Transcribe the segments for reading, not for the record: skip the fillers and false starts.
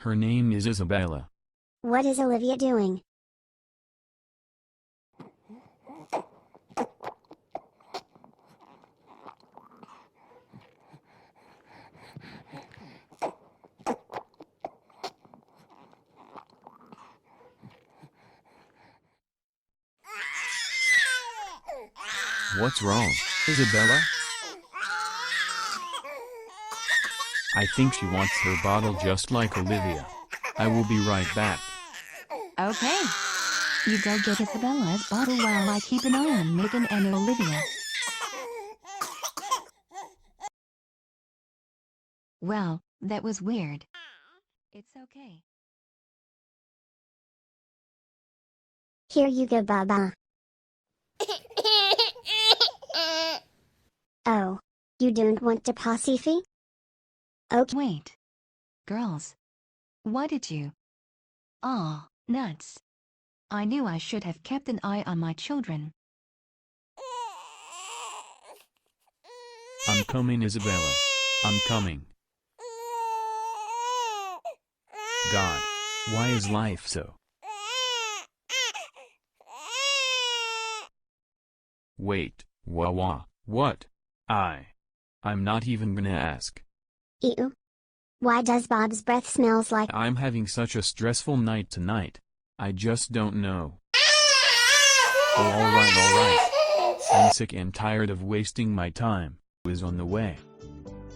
Her name is Isabella. What is Olivia doing? What's wrong, Isabella? I think she wants her bottle just like Olivia. I will be right back. Okay. You go get Isabella's bottle while I keep an eye on Megan and Olivia. Well, that was weird. It's okay. Here you go, Baba. Oh, you don't want to Pacifi? Okay. Wait. Girls. Why did you? Aw, nuts. I knew I should have kept an eye on my children. I'm coming, Isabella. I'm coming. God, why is life so? Wait, what? I'm not even gonna ask. Ew. Why does Bob's breath smells like— I'm having such a stressful night tonight. I just don't know. Oh, alright. I'm sick and tired of wasting my time. Is on the way.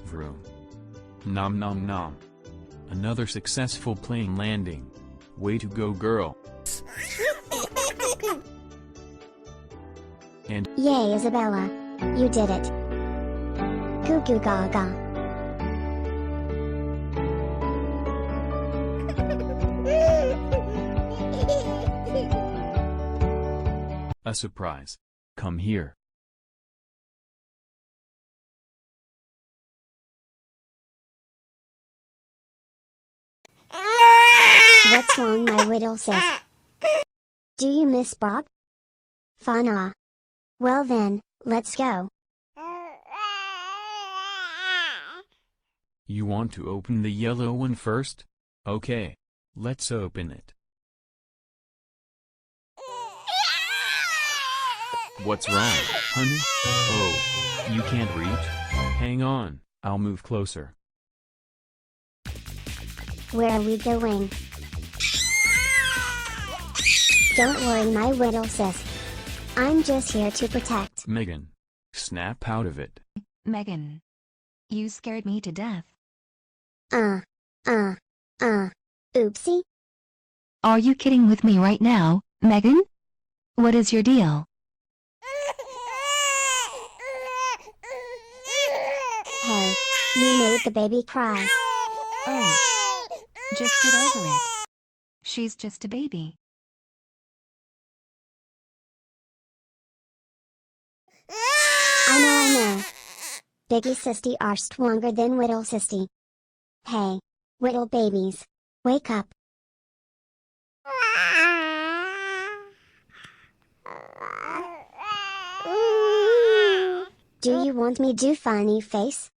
Vroom. Nom nom nom. Another successful plane landing. Way to go, girl. And Yay, Isabella. You did it. Goo goo gaga. a surprise. Come here. What's wrong, my little sis? Do you miss Bob? Fun. Well then, let's go. You want to open the yellow one first? Okay, let's open it. What's wrong, honey? Oh, you can't reach? Hang on, I'll move closer. Where are we going? Don't worry, my little sis. I'm just here to protect. Megan, snap out of it. Megan. You scared me to death. Oopsie. Are you kidding with me right now, Megan? What is your deal? Hey, you made the baby cry. Oh. Just get over it. She's just a baby. I know. Biggie sissy are stronger than little sissy. Hey, little babies, wake up. Do you want me to do funny face?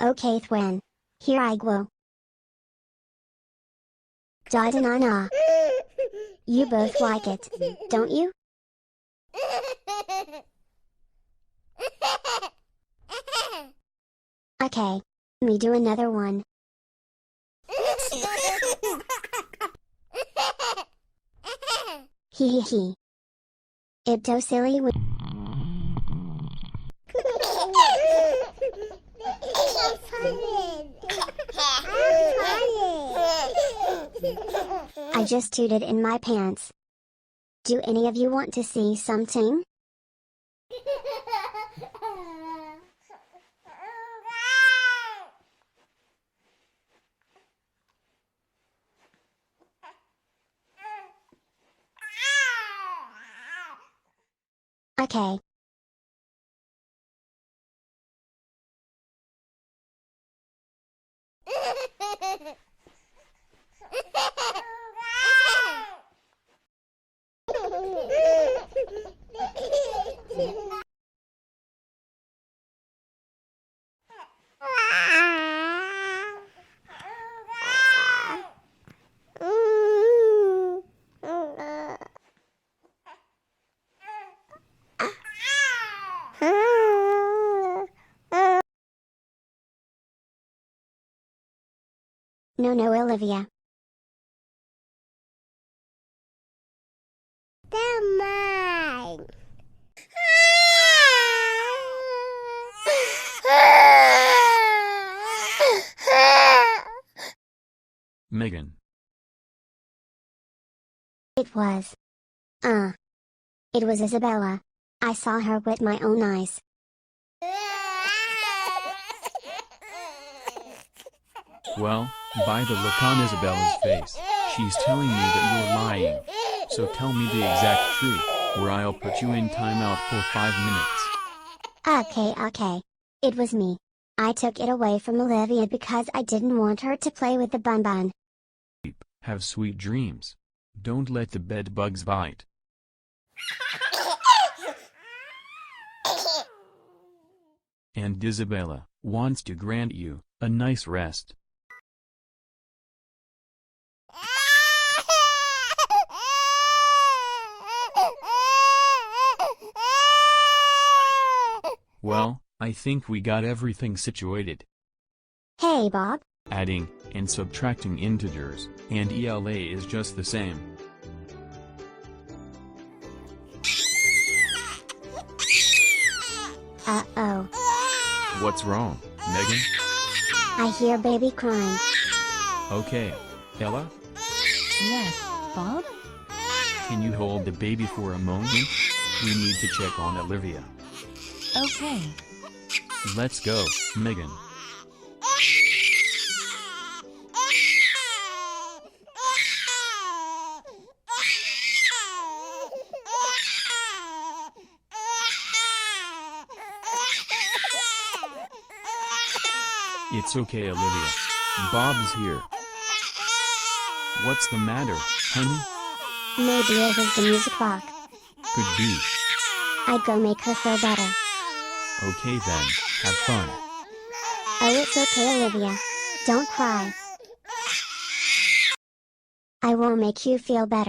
Okay, Thwen. Here I go. Da-da-na-na. You both like it, don't you? Okay, me do another one. Hee hee hee. Ipto silly. I just tooted in my pants. Do any of you want to see something? Okay. No, no, Olivia. They're mine. Megan. It was. It was Isabella. I saw her with my own eyes. Well, by the look on Isabella's face, she's telling me that you're lying. So tell me the exact truth, or I'll put you in timeout for 5 minutes. Okay. It was me. I took it away from Olivia because I didn't want her to play with the bun. Have sweet dreams. Don't let the bed bugs bite. And Isabella wants to grant you a nice rest. Well, I think we got everything situated. Hey, Bob. Adding and subtracting integers and ELA is just the same. Uh-oh. What's wrong, Megan? I hear baby crying. Okay, Ella, Yes, Bob? can you hold the baby for a moment? We need to check on Olivia. Okay. Let's go, Megan. It's okay, Olivia. Bob's here. What's the matter, honey? Maybe it was the music box. Could be. I'd go make her feel better. Okay then, have fun. Oh, it's okay, Olivia. Don't cry. I will make you feel better.